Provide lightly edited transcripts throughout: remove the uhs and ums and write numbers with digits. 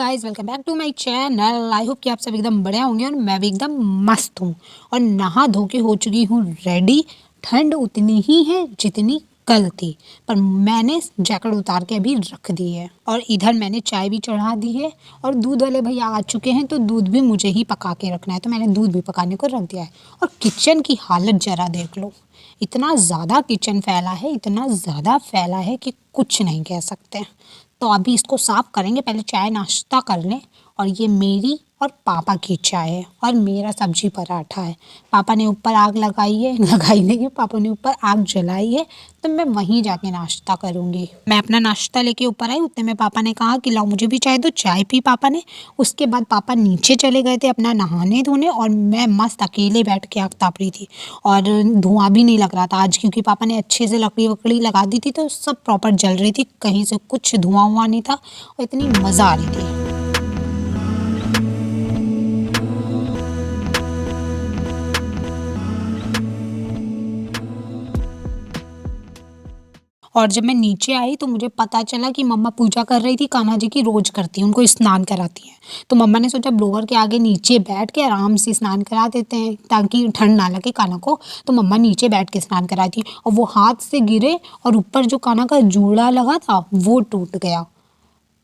Guys, welcome back to my channel. I hope कि आप सब एकदम बढ़िया होंगे और मैं भी एकदम मस्त हूँ और नहा धो के हो चुकी हूँ रेडी। ठंड उतनी ही है जितनी कल थी, पर मैंने जैकेट उतार के अभी रख दी है और इधर मैंने चाय भी चढ़ा दी है और दूध वाले भैया आ चुके हैं तो दूध भी मुझे ही पका के रखना है, तो मैंने दूध भी पकाने को रख दिया है। और किचन की हालत जरा देख लो, इतना ज़्यादा किचन फैला है, इतना ज़्यादा फैला है कि कुछ नहीं कह सकते। तो अभी इसको साफ करेंगे, पहले चाय नाश्ता कर लें। और ये मेरी और पापा की चाय है और मेरा सब्जी पराठा है। पापा ने ऊपर आग लगाई है, लगाई नहीं है, पापा ने ऊपर आग जलाई है, तो मैं वहीं जाके नाश्ता करूँगी। मैं अपना नाश्ता लेके ऊपर आई, उतने में पापा ने कहा कि लाओ मुझे भी चाय दो। चाय पी पापा ने। उसके बाद पापा नीचे चले गए थे अपना नहाने धोने और मैं मस्त अकेले बैठ के आग ताप रही थी। और धुआं भी नहीं लग रहा था आज, क्योंकि पापा ने अच्छे से लकड़ी वकड़ी लगा दी थी तो सब प्रॉपर जल रही थी, कहीं से कुछ धुआं हुआ नहीं था और इतनी मज़ा आ रही थी। और जब मैं नीचे आई तो मुझे पता चला कि मम्मा पूजा कर रही थी, कान्हा जी की रोज करती हैं, उनको स्नान कराती हैं। तो मम्मा ने सोचा ब्लोवर के आगे नीचे बैठ के आराम से स्नान करा देते हैं ताकि ठंड ना लगे कान्हा को। तो मम्मा नीचे बैठ के स्नान कराई थी और वो हाथ से गिरे और ऊपर जो कान्हा का जूड़ा लगा था वो टूट गया।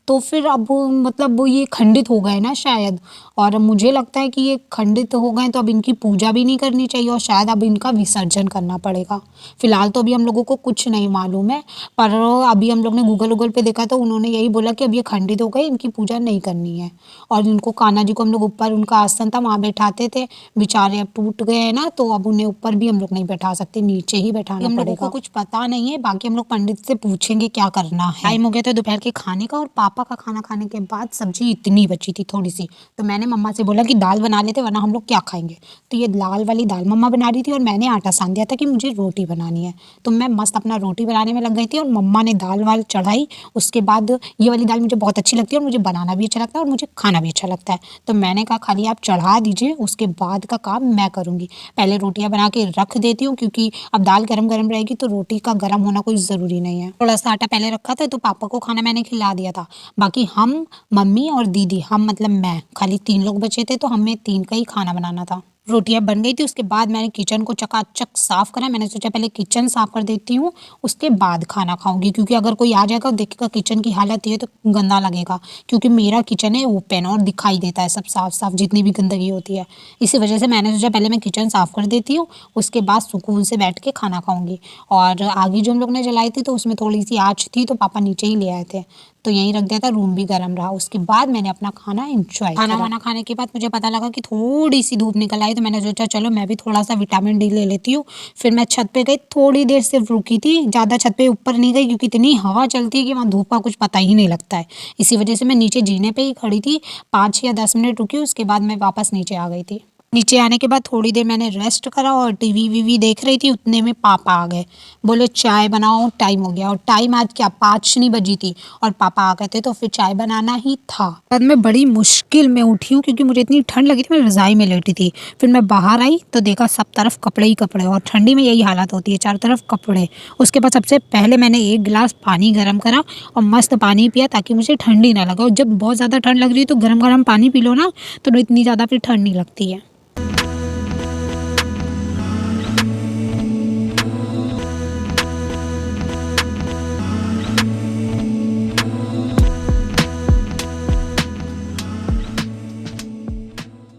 तो फिर अब मतलब वो ये खंडित हो गए ना शायद, और मुझे लगता है कि ये खंडित हो गए तो अब इनकी पूजा भी नहीं करनी चाहिए और शायद अब इनका विसर्जन करना पड़ेगा। फिलहाल तो अभी हम लोगों को कुछ नहीं मालूम है, पर अभी हम लोग ने गूगल पे देखा तो उन्होंने यही बोला कि अब ये खंडित हो गए, इनकी पूजा नहीं करनी है। और इनको कान्हा जी को हम लोग ऊपर, उनका आसन था वहाँ बैठाते थे, बेचारे अब टूट गए हैं ना, तो अब उन्हें ऊपर भी हम लोग नहीं बैठा सकते, नीचे ही बैठाना पड़ेगा। हम लोगों को कुछ पता नहीं है, बाकी हम लोग पंडित से पूछेंगे क्या करना है। टाइम हो गया था दोपहर के खाने का और पापा का खाना खाने के बाद सब्जी इतनी बची थी थोड़ी सी, तो मैंने मम्मा से बोला कि दाल बना लेते वरना हम लोग क्या खाएंगे। तो ये लाल वाली दाल मम्मा बना रही थी और मैंने आटा सान दिया था कि मुझे रोटी बनानी है, तो मैं मस्त अपना रोटी बनाने में लग गई थी और मम्मा ने दाल वाल चढ़ाई। उसके बाद ये वाली दाल मुझे बहुत अच्छी लगती है और मुझे बनाना भी अच्छा लगता है और मुझे खाना भी अच्छा लगता है, तो मैंने कहा खाली आप चढ़ा दीजिए, उसके बाद का काम मैं करूँगी। पहले रोटियाँ बना के रख देती हूँ क्योंकि अब दाल गरम गरम रहेगी तो रोटी का गरम होना कोई ज़रूरी नहीं है। थोड़ा सा आटा पहले रखा था तो पापा को खाना मैंने खिला दिया था। बाकी हम, मम्मी और दीदी, हम मतलब मैं, खाली 3 लोग बचे थे तो हमें 3 का ही खाना बनाना था। रोटियाँ बन गई थी, उसके बाद मैंने किचन को चकाचक साफ़ करा। मैंने सोचा पहले किचन साफ़ कर देती हूँ, उसके बाद खाना खाऊंगी, क्योंकि अगर कोई आ जाएगा और देखेगा किचन की हालत ये तो गंदा लगेगा, क्योंकि मेरा किचन है ओपन और दिखाई देता है सब साफ साफ जितनी भी गंदगी होती है। इसी वजह से मैंने सोचा पहले मैं किचन साफ़ कर देती हूँ, उसके बाद सुकून से बैठ के खाना खाऊंगी। और आग जो हम लोग ने जलाई थी तो उसमें थोड़ी सी आँच थी तो पापा नीचे ही ले आए थे, तो यहीं रख दिया था, रूम भी गर्म रहा। उसके बाद मैंने अपना खाना एंजॉय करा। खाना वाना खाने के बाद मुझे पता लगा कि थोड़ी सी धूप निकल आई, तो मैंने सोचा चलो मैं भी थोड़ा सा विटामिन डी ले लेती हूँ। फिर मैं छत पे गई, थोड़ी देर सिर्फ रुकी थी, ज़्यादा छत पे ऊपर नहीं गई क्योंकि इतनी हवा चलती है कि वहाँ धूप का कुछ पता ही नहीं लगता है। इसी वजह से मैं नीचे जीने पे ही खड़ी थी, 5 या 10 मिनट रुकी, उसके बाद मैं वापस नीचे आ गई थी। नीचे आने के बाद थोड़ी देर मैंने रेस्ट करा और टीवी वीवी देख रही थी, उतने में पापा आ गए, बोले चाय बनाओ टाइम हो गया। और टाइम आज क्या 5 नहीं बजी थी और पापा आ गए थे तो फिर चाय बनाना ही था। बाद मैं बड़ी मुश्किल में उठी हूँ क्योंकि मुझे इतनी ठंड लगी थी, मैं रज़ाई में लेटी थी। फिर मैं बाहर आई तो देखा सब तरफ कपड़े ही कपड़े, और ठंडी में यही हालत होती है, चारों तरफ कपड़े। उसके बाद सबसे पहले मैंने 1 गिलास पानी गर्म करा और मस्त पानी पिया ताकि मुझे ठंडी ना लगे। और जब बहुत ज़्यादा ठंड लग रही है तो गर्म गर्म पानी पी लो ना, तो इतनी ज़्यादा फिर ठंड नहीं लगती है।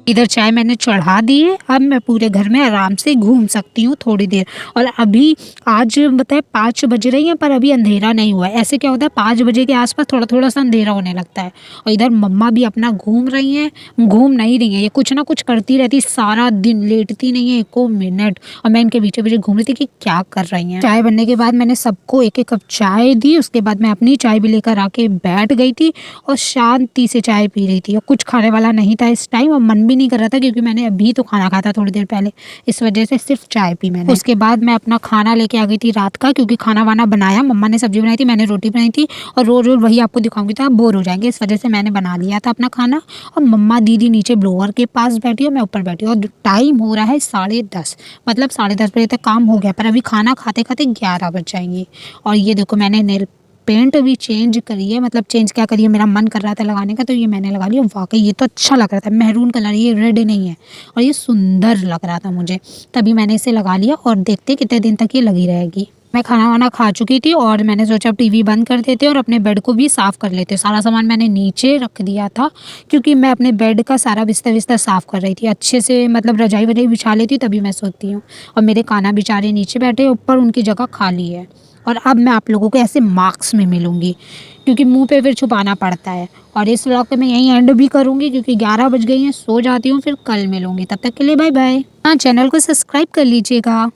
इधर चाय मैंने चढ़ा दी है, अब मैं पूरे घर में आराम से घूम सकती हूँ थोड़ी देर। और अभी आज बताए 5 बज रही हैं पर अभी अंधेरा नहीं हुआ है। ऐसे क्या होता है 5 बजे के आसपास थोड़ा थोड़ा सा अंधेरा होने लगता है। और इधर मम्मा भी अपना घूम रही हैं, घूम नहीं रही हैं, ये कुछ ना कुछ करती रहती सारा दिन, लेटती नहीं है एको मिनट। और मैं इनके पीछे पीछे घूम रही थी कि क्या कर रही हैं। चाय बनने के बाद मैंने सबको 1-1 कप चाय दी, उसके बाद मैं अपनी चाय भी लेकर आके बैठ गई थी और शांति से चाय पी रही थी। और कुछ खाने वाला नहीं था इस टाइम और मन भी नहीं कर रहा था क्योंकि मैंने अभी तो खाना खाया था थोड़ी देर पहले, इस वजह से सिर्फ चाय पी मैंने। उसके बाद मैं अपना खाना लेके आ गई थी रात का, क्योंकि खाना वाना बनाया, मम्मा ने सब्जी बनाई थी, मैंने रोटी बनाई थी, और रोज रोज वही आपको दिखाऊंगी तो आप बोर हो जाएंगे, इस वजह से मैंने बना लिया था अपना खाना। और मम्मा दीदी नीचे ब्लोअर के पास बैठी और मैं ऊपर बैठी और टाइम हो रहा है 10:30, मतलब 10:30 बजे तक काम हो गया, पर अभी खाना खाते खाते 11 बज जाएंगे। और ये देखो मैंने नेल पेंट भी चेंज करी है, मतलब चेंज क्या करी है, मेरा मन कर रहा था लगाने का तो ये मैंने लगा लिया। वाक़ई ये तो अच्छा लग रहा था, मैरून कलर, ये रेड नहीं है और ये सुंदर लग रहा था मुझे, तभी मैंने इसे लगा लिया और देखते कितने दिन तक ये लगी रहेगी। मैं खाना वाना खा चुकी थी और मैंने सोचा अब टीवी बंद कर देते और अपने बेड को भी साफ़ कर लेते। सारा सामान मैंने नीचे रख दिया था क्योंकि मैं अपने बेड का सारा बिस्तर-विस्तर साफ़ कर रही थी। अच्छे से मतलब रज़ाई-वज़ाई बिछा लेती हूँ तभी मैं सोती हूँ। और मेरे कान्हा बेचारे नीचे बैठे, ऊपर उनकी जगह खाली है। और अब मैं आप लोगों को ऐसे मार्क्स में मिलूँगी क्योंकि मुँह पे फिर छुपाना पड़ता है। और इस व्लॉग को मैं यहीं एंड भी करूँगी क्योंकि 11 बज गई हैं, सो जाती हूँ, फिर कल मिलूँगी। तब तक के लिए बाय बाय। हाँ, चैनल को सब्सक्राइब कर लीजिएगा।